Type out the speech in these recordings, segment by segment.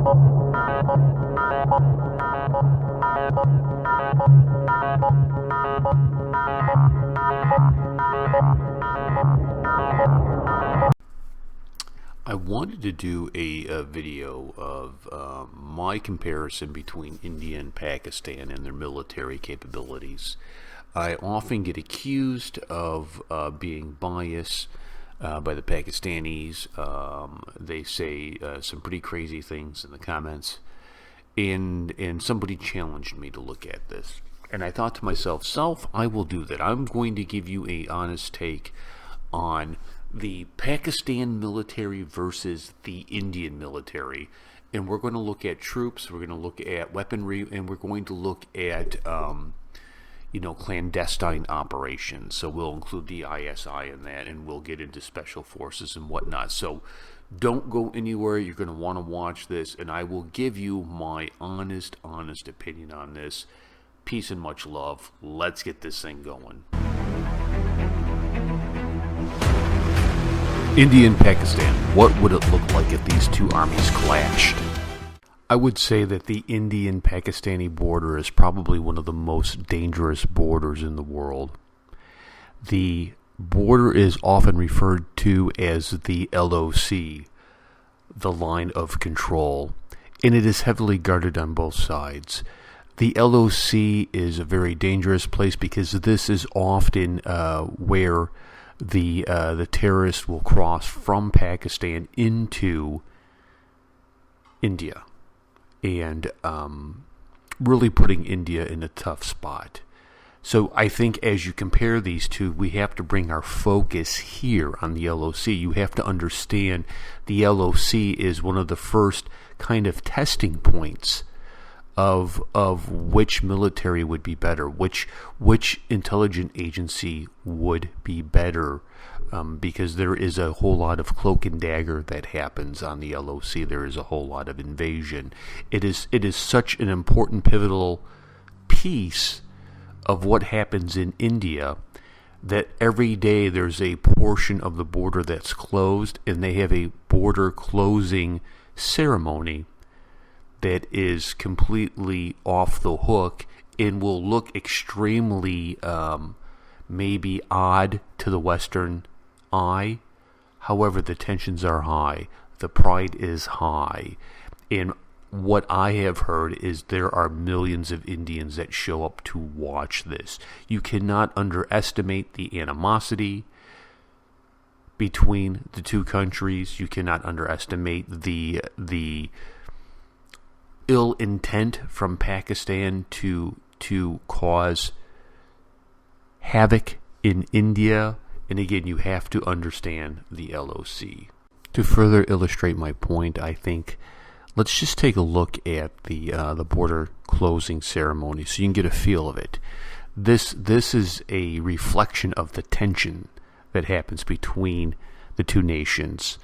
I wanted to do a video of my comparison between India and Pakistan and their military capabilities. I often get accused of being biased by the Pakistanis. They say some pretty crazy things in the comments, and somebody challenged me to look at this. And I thought to myself, I will do that. I'm going to give you a honest take on the Pakistan military versus the Indian military, and we're going to look at troops, we're going to look at weaponry, and we're going to look at clandestine operations. So we'll include the ISI in that, and we'll get into special forces and whatnot. So don't go anywhere. You're going to want to watch this, and I will give you my honest opinion on this. Peace and much love. Let's get this thing going. India and Pakistan, what would it look like if these two armies clashed? I would say that the Indian-Pakistani border is probably one of the most dangerous borders in the world. The border is often referred to as the LOC, the line of control, and it is heavily guarded on both sides. The LOC is a very dangerous place because this is often where the terrorists will cross from Pakistan into India, and really putting India in a tough spot. So I think as you compare these two, we have to bring our focus here on the LOC. You have to understand the LOC is one of the first kind of testing points of which military would be better, which intelligence agency would be better, because there is a whole lot of cloak and dagger that happens on the LOC. There is a whole lot of invasion. It is such an important pivotal piece of what happens in India that every day there's a portion of the border that's closed, and they have a border closing ceremony that is completely off the hook and will look extremely maybe odd to the Western eye. However, the tensions are high. The pride is high. And what I have heard is there are millions of Indians that show up to watch this. You cannot underestimate the animosity between the two countries. You cannot underestimate the ill intent from Pakistan to cause havoc in India. And again, you have to understand the LOC. To further illustrate my point, I think let's just take a look at the border closing ceremony so you can get a feel of it. This is a reflection of the tension that happens between the two nations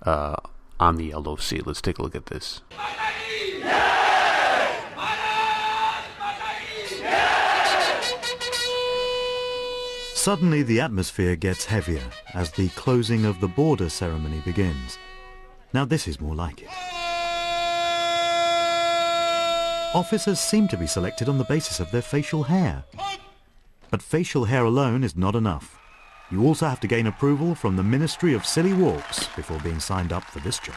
on the LOC. Let's take a look at this. Suddenly the atmosphere gets heavier as the closing of the border ceremony begins. Now this is more like it. Officers seem to be selected on the basis of their facial hair. But facial hair alone is not enough. You also have to gain approval from the Ministry of Silly Walks before being signed up for this job.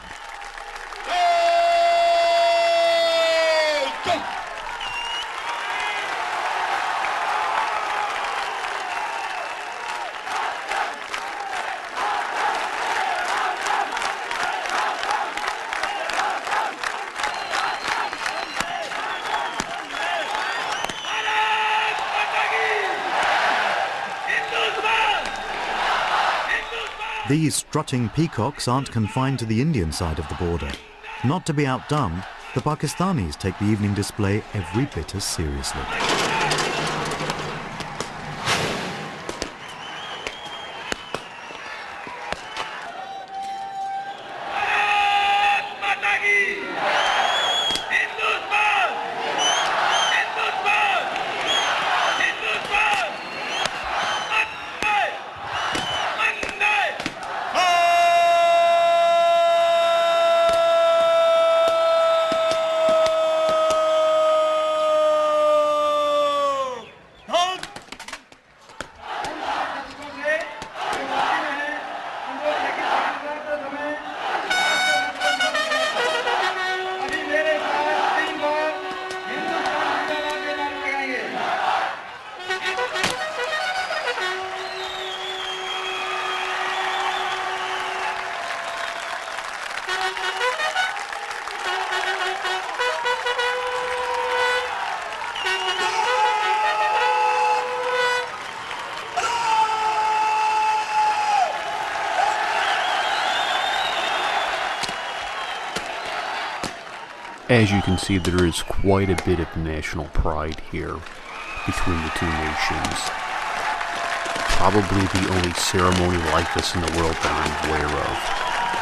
These strutting peacocks aren't confined to the Indian side of the border. Not to be outdone, the Pakistanis take the evening display every bit as seriously. As you can see, there is quite a bit of national pride here between the two nations. Probably the only ceremony like this in the world that I'm aware of.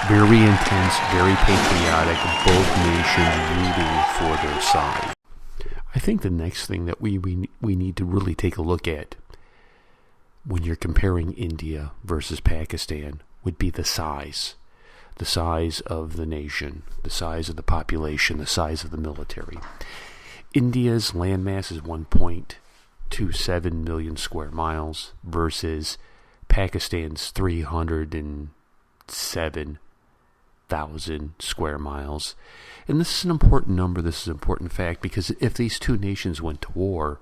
Very intense, very patriotic, both nations rooting for their side. I think the next thing that we need to really take a look at when you're comparing India versus Pakistan would be the size. The size of the nation, the size of the population, the size of the military. India's landmass is 1.27 million square miles versus Pakistan's 307,000 square miles. And this is an important number, this is an important fact, because if these two nations went to war,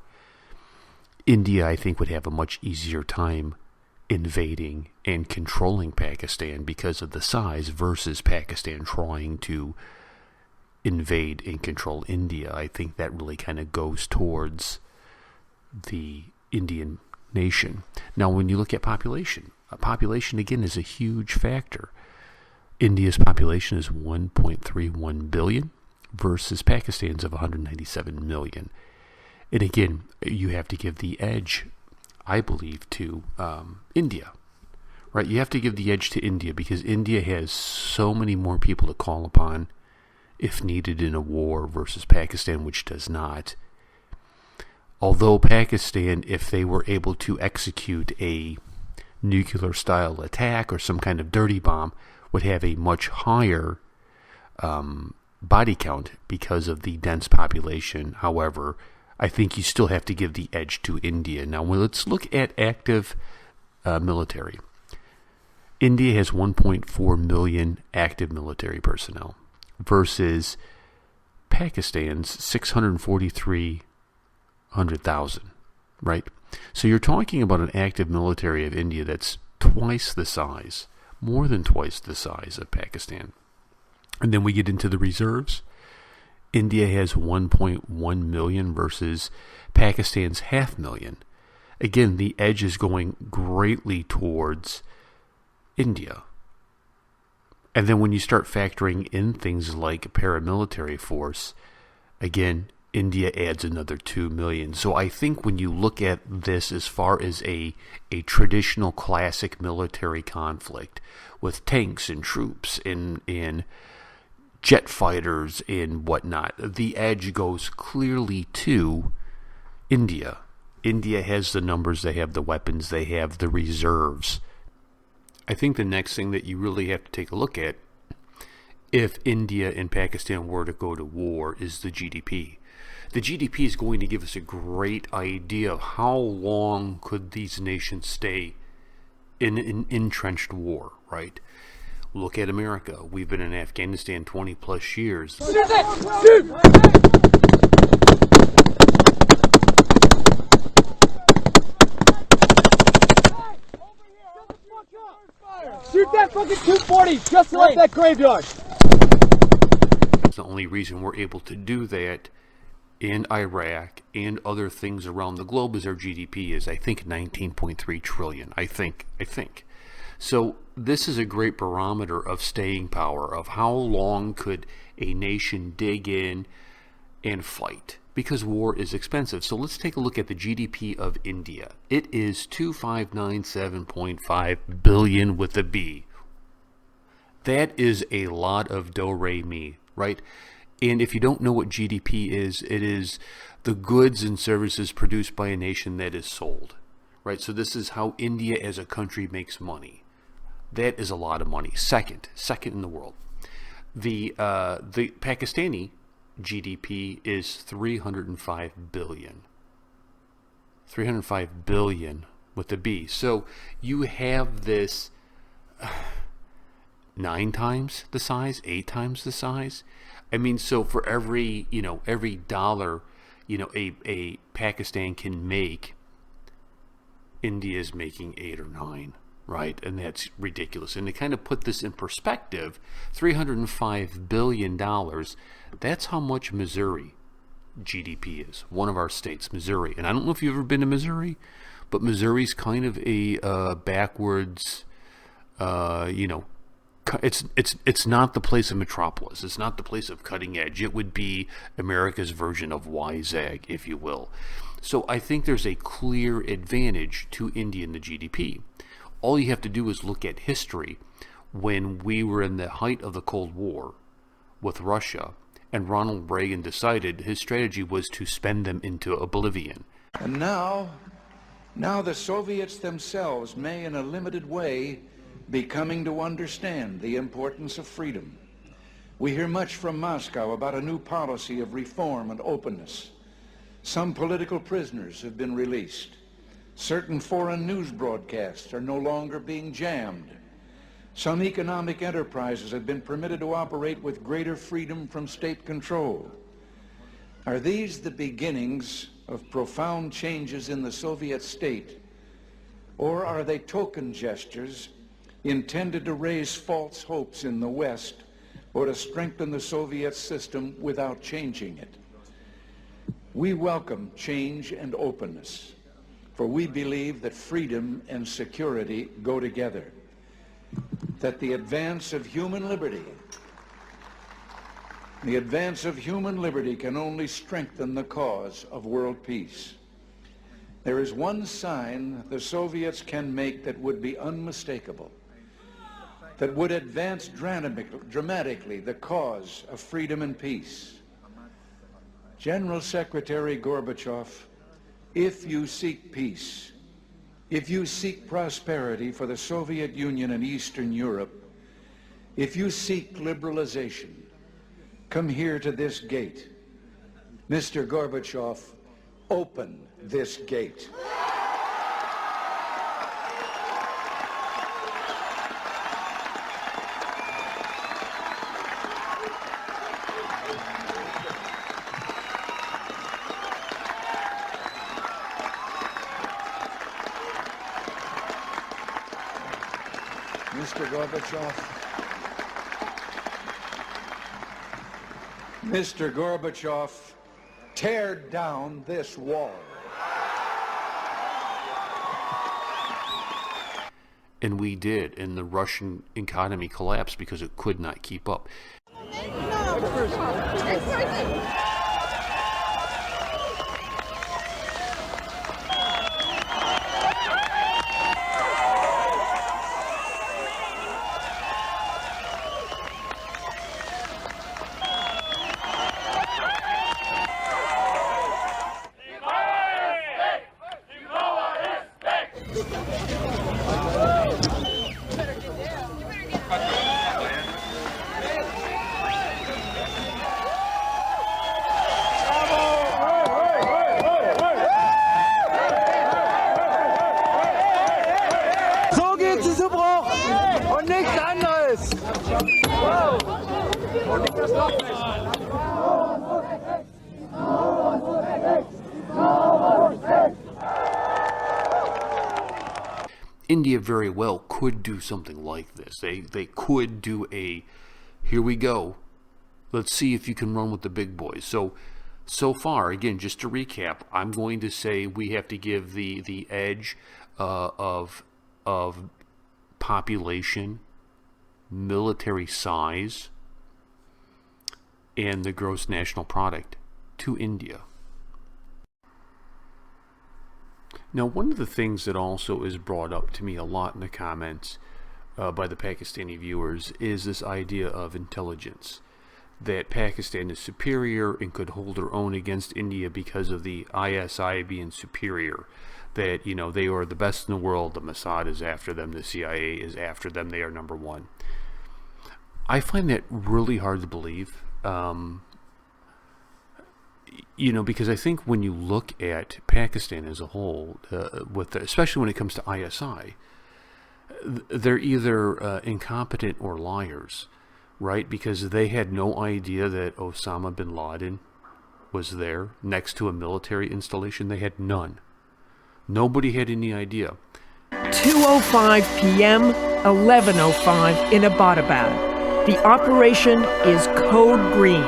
India, I think, would have a much easier time invading and controlling Pakistan because of the size versus Pakistan trying to invade and control India. I think that really kind of goes towards the Indian nation. Now, when you look at population, population again is a huge factor. India's population is 1.31 billion versus Pakistan's of 197 million. And again, you have to give the edge, I believe, to India, right? You have to give the edge to India because India has so many more people to call upon if needed in a war versus Pakistan, which does not. Although Pakistan, if they were able to execute a nuclear-style attack or some kind of dirty bomb, would have a much higher body count because of the dense population. However, I think you still have to give the edge to India. Now, let's look at active military. India has 1.4 million active military personnel versus Pakistan's 643,000, right? So you're talking about an active military of India that's twice the size, more than twice the size of Pakistan. And then we get into the reserves. India has 1.1 million versus Pakistan's 500,000. Again, the edge is going greatly towards India. And then when you start factoring in things like a paramilitary force, again, India adds another 2 million. So I think when you look at this as far as a traditional classic military conflict with tanks and troops in jet fighters and whatnot, the edge goes clearly to India. India has the numbers, they have the weapons, they have the reserves. I think the next thing that you really have to take a look at, if India and Pakistan were to go to war, is the GDP. The GDP is going to give us a great idea of how long could these nations stay in an entrenched war, right? Look at America. We've been in Afghanistan 20 plus years. Shoot that fucking 240 just like that graveyard. The only reason we're able to do that in Iraq and other things around the globe is our GDP is, I think, 19.3 trillion. I think. So this is a great barometer of staying power, of how long could a nation dig in and fight, because war is expensive. So let's take a look at the GDP of India. It is 2597.5 billion with a B. That is a lot of do-re-mi, right? And if you don't know what GDP is, it is the goods and services produced by a nation that is sold, right? So this is how India as a country makes money. That is a lot of money. Second in the world. The Pakistani GDP is 305 billion. 305 billion with a B. So you have this 9 times the size, 8 times the size. I mean, so for every dollar, a Pakistan can make, India is making 8 or 9, right? And that's ridiculous. And to kind of put this in perspective, $305 billion, that's how much Missouri GDP is. One of our states, Missouri. And I don't know if you've ever been to Missouri, but Missouri's kind of a backwards, it's not the place of Metropolis. It's not the place of cutting edge. It would be America's version of WISAG, if you will. So I think there's a clear advantage to India in the GDP. All you have to do is look at history. When we were in the height of the Cold War with Russia, and Ronald Reagan decided his strategy was to spend them into oblivion. And now the Soviets themselves may, in a limited way, be coming to understand the importance of freedom. We hear much from Moscow about a new policy of reform and openness. Some political prisoners have been released. Certain foreign news broadcasts are no longer being jammed. Some economic enterprises have been permitted to operate with greater freedom from state control. Are these the beginnings of profound changes in the Soviet state, or are they token gestures intended to raise false hopes in the West or to strengthen the Soviet system without changing it? We welcome change and openness, for we believe that freedom and security go together, that the advance of human liberty can only strengthen the cause of world peace. There is one sign the Soviets can make that would be unmistakable, that would advance dramatically the cause of freedom and peace. General Secretary Gorbachev, if you seek peace, if you seek prosperity for the Soviet Union and Eastern Europe, if you seek liberalization, come here to this gate. Mr. Gorbachev, open this gate. Mr. Gorbachev, tear down this wall. And we did, and the Russian economy collapsed because it could not keep up. So geht sie zu Bruch und nichts anderes. Und nicht das India very well could do something like this. They could do a, here we go, let's see if you can run with the big boys. So far, again, just to recap, I'm going to say we have to give the edge of population, military size, and the gross national product to India. Now, one of the things that also is brought up to me a lot in the comments by the Pakistani viewers is this idea of intelligence, that Pakistan is superior and could hold their own against India because of the ISI being superior, that, you know, they are the best in the world, the Mossad is after them, the CIA is after them, they are number one. I find that really hard to believe. You know, because I think when you look at Pakistan as a whole, especially when it comes to ISI, they're either incompetent or liars, right? Because they had no idea that Osama bin Laden was there next to a military installation. They had none. Nobody had any idea. 2:05 p.m., 11:05 in Abbottabad. The operation is Code Green,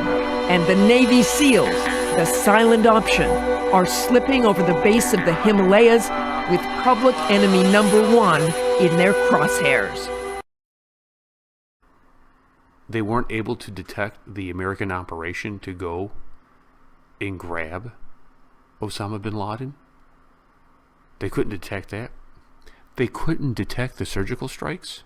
and the Navy SEALs, the silent option, are slipping over the base of the Himalayas with public enemy number one in their crosshairs. they weren't able to detect the American operation to go and grab Osama bin Laden? They couldn't detect that. They couldn't detect the surgical strikes.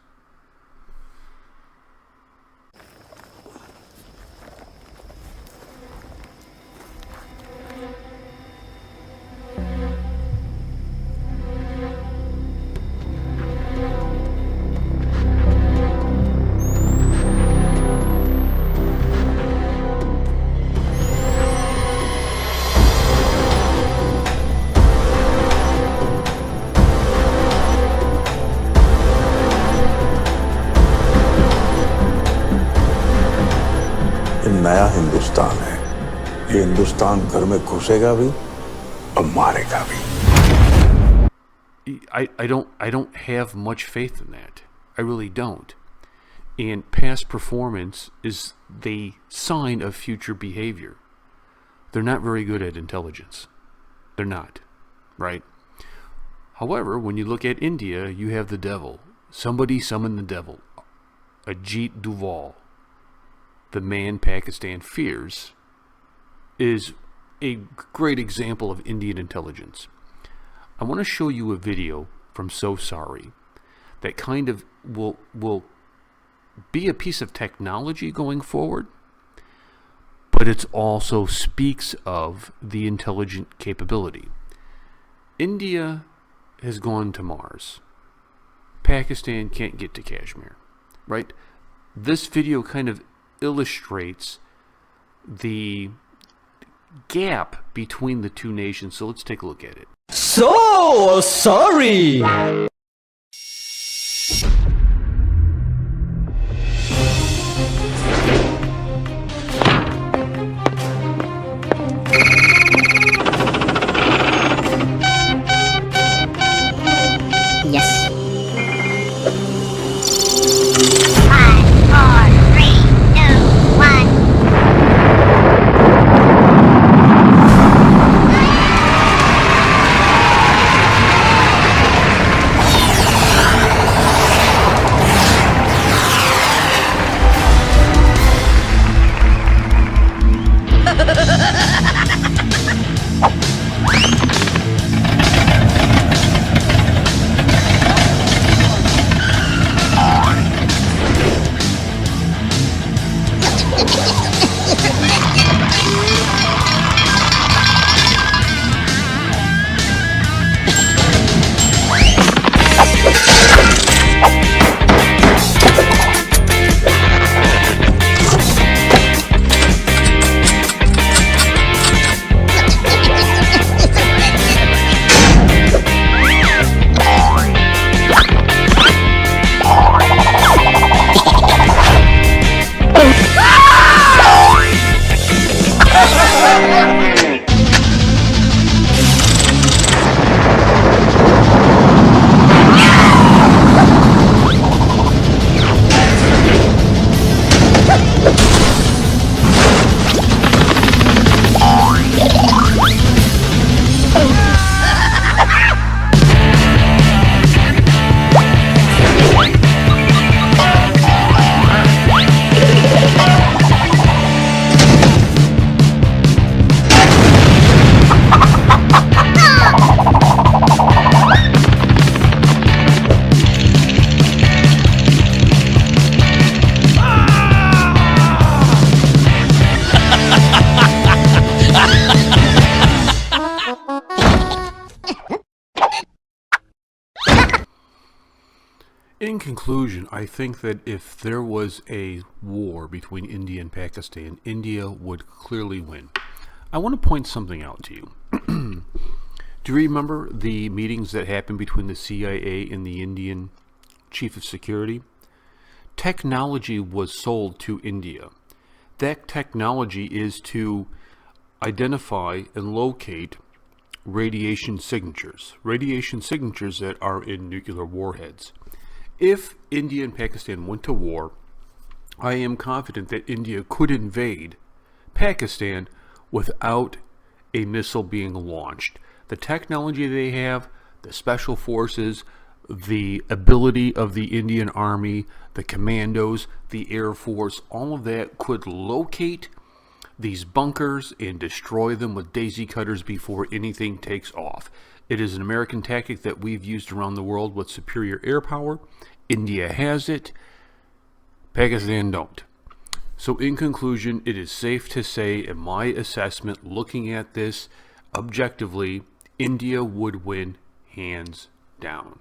नया हिंदुस्तान है। ये हिंदुस्तान घर में घुसेगा भी और मारेगा भी। I don't have much faith in that. I really don't. And past performance is the sign of future behavior. They're not very good at intelligence. They're not, right? However, when you look at India, you have the devil. Somebody summoned the devil. Ajit Doval, the man Pakistan fears, is a great example of Indian intelligence. I want to show you a video from So Sorry that kind of will be a piece of technology going forward, but it also speaks of the intelligent capability. India has gone to Mars. Pakistan can't get to Kashmir, right? This video kind of illustrates the gap between the two nations, so let's take a look at it. So sorry! Yes. 'In conclusion, I think that if there was a war between India and Pakistan, India would clearly win. I want to point something out to you. Do you remember the meetings that happened between the CIA and the Indian chief of security? Technology was sold to India. That technology is to identify and locate radiation signatures that are in nuclear warheads. If India and Pakistan went to war, I am confident that India could invade Pakistan without a missile being launched. The technology they have, the special forces, the ability of the Indian Army, the commandos, the Air Force, all of that could locate these bunkers and destroy them with daisy cutters before anything takes off. It is an American tactic that we've used around the world with superior air power. India has it. Pakistan don't. So in conclusion, it is safe to say, in my assessment, looking at this objectively, India would win hands down.